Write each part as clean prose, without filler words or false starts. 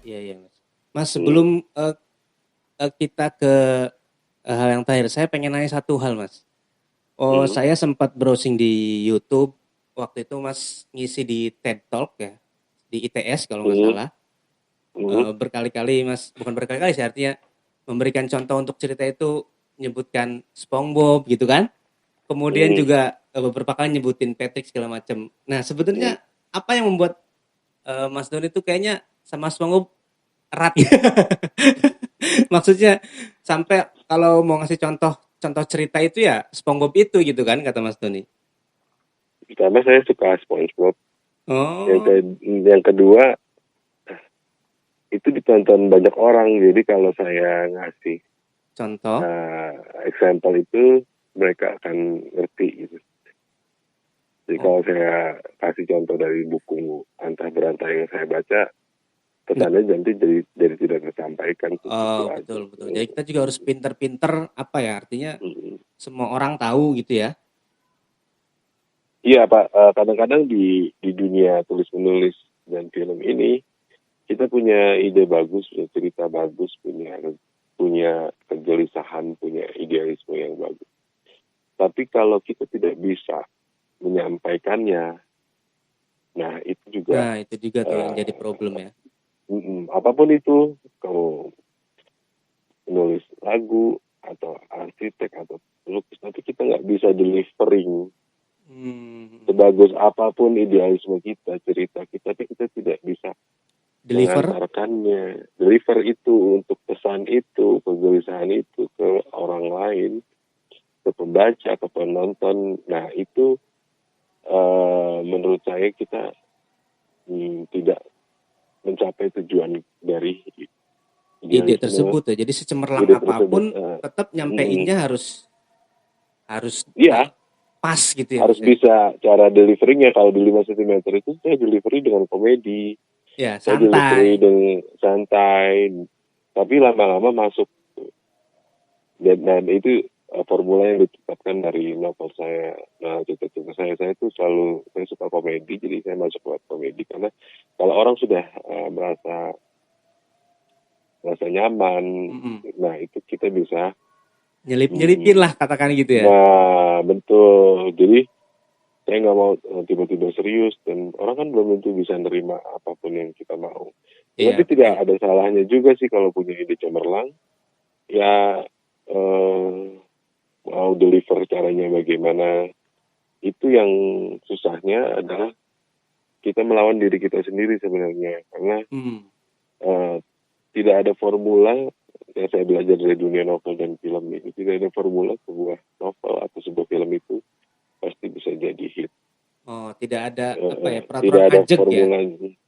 Iya, iya, Mas. Mas, Hmm. sebelum kita ke hal yang terakhir, saya pengen nanya satu hal, Mas. Oh, Hmm. saya sempat browsing di YouTube. Waktu itu Mas ngisi di TED Talk ya, di ITS kalau nggak Hmm. salah. Hmm. Berkali-kali Mas, bukan berkali-kali sih artinya memberikan contoh untuk cerita itu menyebutkan SpongeBob gitu kan. Kemudian Hmm. juga beberapa kali nyebutin Patrick segala macam. Nah, Hmm. sebenarnya apa yang membuat Mas Doni itu kayaknya sama SpongeBob erat gitu. Maksudnya sampai kalau mau ngasih contoh contoh cerita itu ya SpongeBob itu gitu kan kata Mas Doni. Pertama saya suka SpongeBob. Yang ke Oh, yang kedua itu ditonton banyak orang. Jadi kalau saya ngasih contoh. uh, example itu mereka akan ngerti gitu. Jadi kalau Oh, saya kasih contoh dari buku Antah Berantah yang saya baca, nggak. pesannya nanti jadi tidak tersampaikan tuh Oh, itu aja. betul betul. Jadi kita juga harus pinter-pinter apa ya artinya Hmm. semua orang tahu gitu ya. Iya Pak, kadang-kadang di dunia tulis menulis dan film ini kita punya ide bagus, punya cerita bagus, punya punya kegelisahan, punya idealisme yang bagus. Tapi kalau kita tidak bisa menyampaikannya, nah itu juga Nah, itu juga tuh yang jadi uh, problem ya. apapun itu, kamu menulis lagu atau arsitek atau pelukis, tapi kita nggak bisa delivering Hmm, sebagus apapun idealisme kita, cerita kita, tapi kita tidak bisa deliver. mengantarkannya, deliver itu untuk pesan itu, kegelisahan itu ke orang lain, ke pembaca, ke penonton. Nah itu menurut saya kita tidak mencapai tujuan dari Ide idealisme tersebut ya. Jadi secemerlang ide tersebut. apapun tetap Mm, nyampeinnya harus harus Iya, pas gitu ya harus Mas ya. bisa cara deliveringnya. Kalau di 5 cm itu saya delivery dengan komedi, Ya, saya delivery santai. dengan santai, tapi lama-lama masuk. Dan itu formula yang ditetapkan dari novel saya. Nah, cita-cita saya itu selalu, saya suka komedi, jadi saya masuk lewat komedi. Karena kalau orang sudah merasa nyaman, Mm-mm. nah itu kita bisa, Nyelip-nyelipin hmm, lah katakan gitu ya. nah betul. Jadi saya nggak mau tiba-tiba serius, dan orang kan belum tentu bisa nerima apapun yang kita mau. Tapi Iya, tidak betul. ada salahnya juga sih kalau punya ide cemerlang, ya eh, mau deliver caranya bagaimana. Itu yang susahnya adalah kita melawan diri kita sendiri sebenarnya, karena Hmm. uh, tidak ada formula. Yang saya belajar dari dunia novel dan film ini, tidak ada formula sebuah novel atau sebuah film itu pasti bisa jadi hit. Oh, tidak ada apa ya Tidak peraturan ada ajeg ya. formula.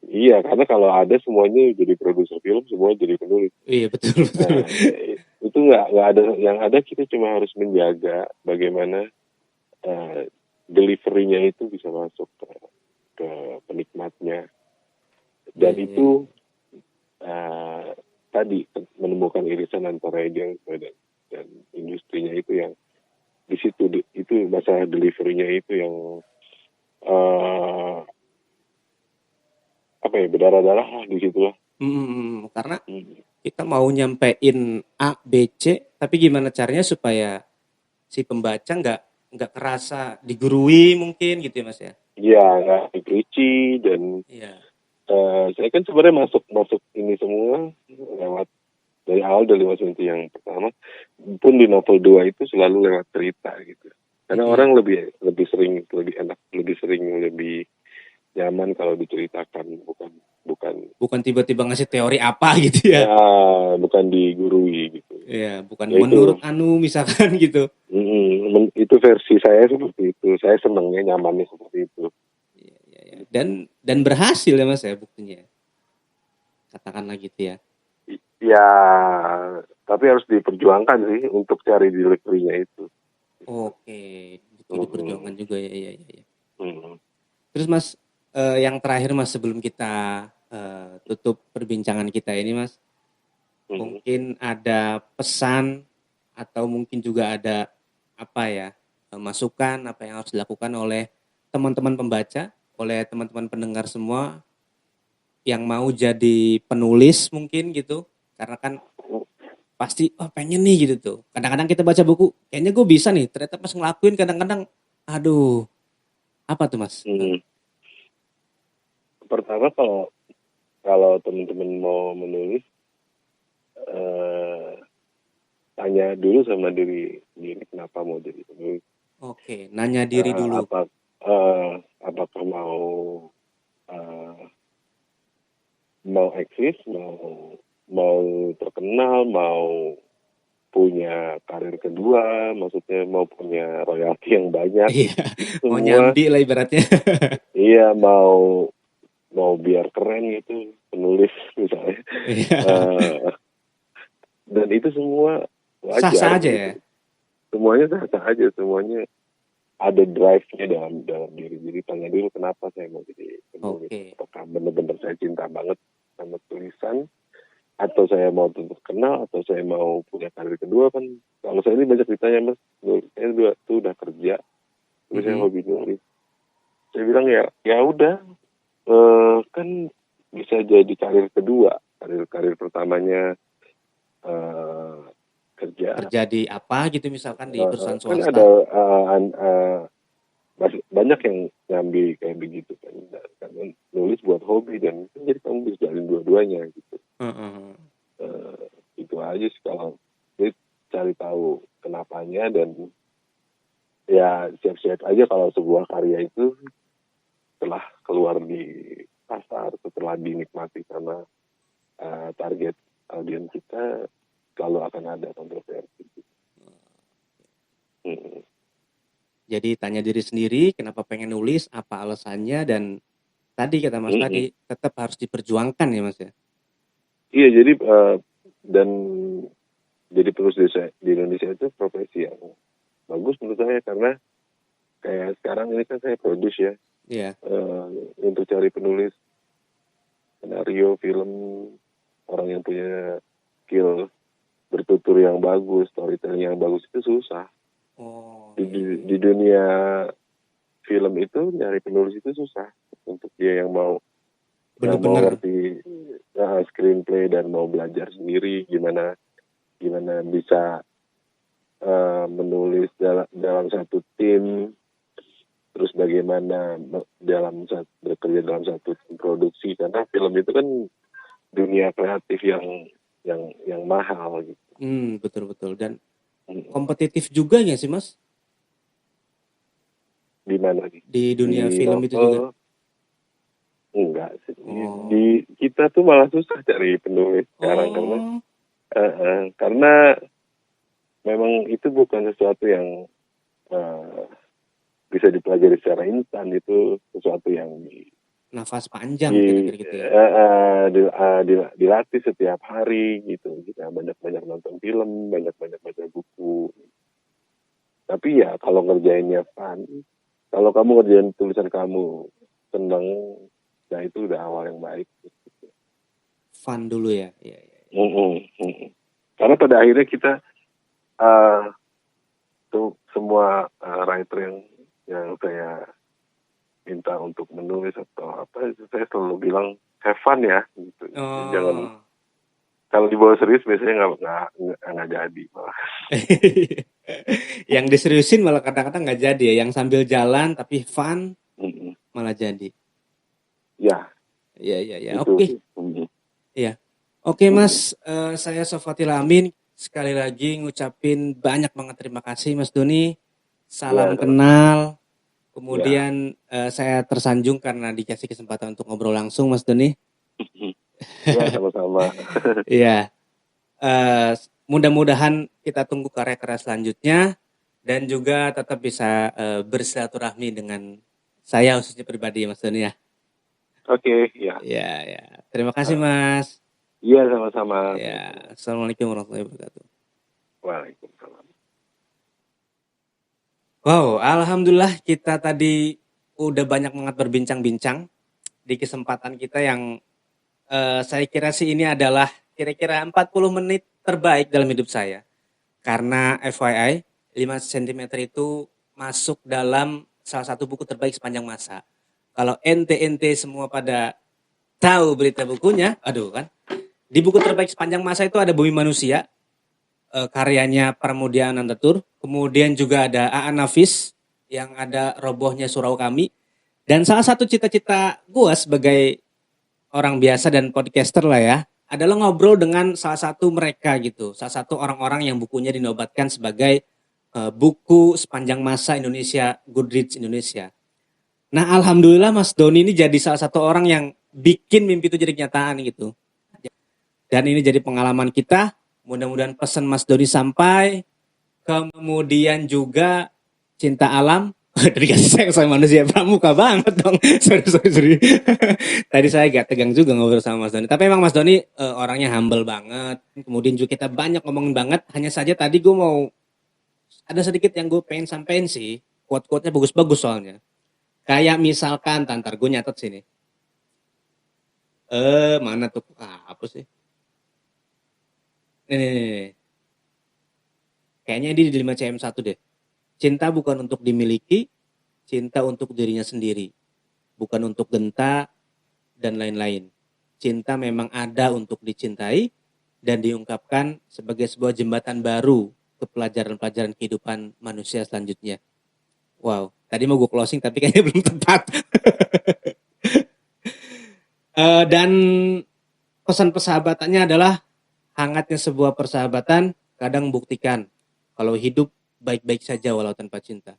Iya, karena kalau ada semuanya jadi produser film, semua jadi penulis. Iya, betul betul. Nah, itu nggak ada. Yang ada kita cuma harus menjaga bagaimana uh, delivery-nya itu bisa masuk ke penikmatnya. Iya, Dan iya, iya. itu uh, tadi menemukan irisan antara idealisme dan industrinya itu yang di situ, itu masalah deliverynya itu yang uh, apa ya, berdarah-darah lah di situ lah. Karena Hmm. kita mau nyampein A, B, C, tapi gimana caranya supaya si pembaca nggak kerasa digurui mungkin gitu ya Mas ya. Ya nggak dikunci. Dan Iya. saya kan sebenarnya masuk masuk ini semua lewat dari awal, dari Mas Winti yang pertama pun di novel 2 itu selalu lewat cerita gitu, karena Mm-mm. orang lebih lebih sering, lebih enak, lebih sering, lebih nyaman kalau diceritakan, bukan bukan Bukan tiba-tiba ngasih teori apa gitu ya. ya, bukan digurui gitu. Iya, bukan Ya menurut itu, anu misalkan gitu. itu versi saya seperti itu. Saya senangnya nyamannya seperti itu. Iya, iya, iya. Dan berhasil ya Mas ya buktinya. Katakanlah gitu ya. Ya, tapi harus diperjuangkan sih untuk cari delivery-nya itu. Oke, butuh diperjuangkan Mm-mm. juga ya, iya, iya, iya. Mm-mm. Terus Mas, yang terakhir Mas sebelum kita tutup perbincangan kita ini Mas, Mm-mm. mungkin ada pesan atau mungkin juga ada apa ya masukan apa yang harus dilakukan oleh teman-teman pembaca, oleh teman-teman pendengar semua yang mau jadi penulis mungkin gitu, karena kan pasti pengen nih gitu tuh. Kadang-kadang kita baca buku, kayaknya gue bisa nih. Ternyata pas ngelakuin kadang-kadang, aduh, apa tuh mas? Hmm. Pertama kalau kalau teman-teman mau menulis, eh, tanya dulu sama diri diri kenapa mau jadi penulis. Oke, nanya diri dulu. Apa apakah mau mau eksis, mau terkenal, mau punya karir kedua, maksudnya mau punya royalti yang banyak, Iya, itu mau semua. nyambi lah ibaratnya. Iya, mau mau biar keren gitu penulis misalnya. Iya, Eh, dan itu semua sah-sah wajar aja ya. gitu, semuanya sah-sah aja, semuanya ada drive-nya dalam dalam diri. Jadi tanya dulu kenapa saya mau jadi penulis, Oke. apakah benar-benar saya cinta banget sama tulisan, atau saya mau tuntut kenal, atau saya mau punya karir kedua. Kan kalau saya ini banyak ditanya, mas, saya tuh udah kerja terus saya Mhm. hobi nulis. Saya bilang ya ya udah, kan bisa jadi karir kedua. Karir karir pertamanya eh, kerja. Kerja di apa gitu misalkan di perusahaan Kan ada swasta. banyak yang ngambil kayak begitu kan. Dan kan nulis buat hobi, dan kan jadi kamu bisa jalin dua-duanya gitu. Heeh. Eh, itu aja sih kalau jadi cari tahu kenapanya, dan ya siap-siap aja kalau sebuah karya itu setelah keluar di pasar, setelah dinikmati sama target audiens kita, kalau akan ada kontroversi. Hmm. Jadi tanya diri sendiri kenapa pengen nulis, apa alasannya, dan tadi kata Mas Hmm. tadi tetap harus diperjuangkan ya Mas ya. Iya, jadi dan jadi penulis di Indonesia itu profesi yang bagus menurut saya, karena kayak sekarang ini kan saya produce ya, Iya. untuk cari penulis skenario film, orang yang punya skill bertutur yang bagus, storytelling yang bagus, itu susah. Oh Di, iya, di, iya. di dunia film itu nyari penulis itu susah, untuk dia yang mau Bener-bener. ngerti screenplay dan mau belajar sendiri gimana gimana bisa menulis dalam satu tim, terus bagaimana bekerja dalam satu tim produksi, karena film itu kan dunia kreatif yang mahal gitu. Betul-betul. Dan Hmm. kompetitif juga ya sih Mas Di mana nih? di dunia Di film itu juga. novel enggak sih. Di Oh. kita tuh malah susah cari penulis sekarang, Oh. karena memang itu bukan sesuatu yang eh, bisa dipelajari secara instan. Itu sesuatu yang Nafas panjang kira-kira gitu ya. dilatih setiap hari gitu. Kita banyak-banyak nonton film, banyak-banyak baca buku. Tapi ya kalau ngerjainnya fun, kalau kamu ngerjain tulisan kamu seneng, nah itu udah awal yang baik. Fun dulu ya. Iya, iya. Mm-mm. Karena pada akhirnya kita uh, tuh semua writer yang saya minta untuk menulis atau apa, itu saya selalu bilang have fun ya gitu. Jangan, Oh. kalau dibawa serius biasanya nggak jadi malah. Yang diseriusin malah kadang-kadang nggak jadi ya. Yang sambil jalan tapi fun Mm-mm. malah jadi. Ya Iya, iya, iya. itu Oke. sih. Mm-mm. Iya. Oke Mm-mm. Mas, saya Sofatil Amin. Sekali lagi ngucapin banyak banget terima kasih Mas Doni. Ya Salam sama-sama. kenal. Ya. Kemudian saya tersanjung karena dikasih kesempatan untuk ngobrol langsung Mas Doni. Ya sama-sama. Iya. Eh, Mudah-mudahan kita tunggu karya-karya selanjutnya dan juga tetap bisa bersilaturahmi dengan saya khususnya pribadi Mas Doni ya. Oke, ya. Ya, ya. Terima kasih Mas. Iya sama-sama. Ya, Assalamualaikum warahmatullahi wabarakatuh. Waalaikumsalam. Wow, alhamdulillah kita tadi udah banyak banget berbincang-bincang di kesempatan kita yang saya kira sih ini adalah kira-kira 40 menit terbaik dalam hidup saya. Karena FYI, 5 cm itu masuk dalam salah satu buku terbaik sepanjang masa. Kalau ente-ente semua pada tahu berita bukunya, aduh kan. Di buku terbaik sepanjang masa itu ada Bumi Manusia, karyanya Pramudia Anantatur. Kemudian juga ada Aan Nafis yang ada Robohnya Surau Kami. Dan salah satu cita-cita gue sebagai orang biasa dan podcaster lah ya, adalah ngobrol dengan salah satu mereka gitu. Salah satu orang-orang yang bukunya dinobatkan sebagai buku sepanjang masa Indonesia, Goodreads Indonesia. Nah, alhamdulillah Mas Doni ini jadi salah satu orang yang bikin mimpi itu jadi kenyataan gitu. Dan ini jadi pengalaman kita. Mudah-mudahan pesan Mas Doni sampai. Kemudian juga cinta alam. Dari kasih sayang sama manusia pramuka banget dong. sorry. Tadi saya agak tegang juga ngobrol sama Mas Doni. Tapi emang Mas Doni orangnya humble banget. Kemudian juga kita banyak ngomongin banget. Hanya saja tadi gue mau ada sedikit yang gue pengen sampein sih. Quote-quote-nya bagus-bagus soalnya. Kayak misalkan, tantar gue nyatet sini. Mana tuh? Apa sih? Nih. Kayaknya di 5CM1 deh. Cinta bukan untuk dimiliki, cinta untuk dirinya sendiri. Bukan untuk genta dan lain-lain. Cinta memang ada untuk dicintai dan diungkapkan sebagai sebuah jembatan baru ke pelajaran-pelajaran kehidupan manusia selanjutnya. Wow, tadi mau gue closing tapi kayaknya belum tepat. Dan pesan persahabatannya adalah hangatnya sebuah persahabatan kadang membuktikan kalau hidup baik-baik saja walau tanpa cinta.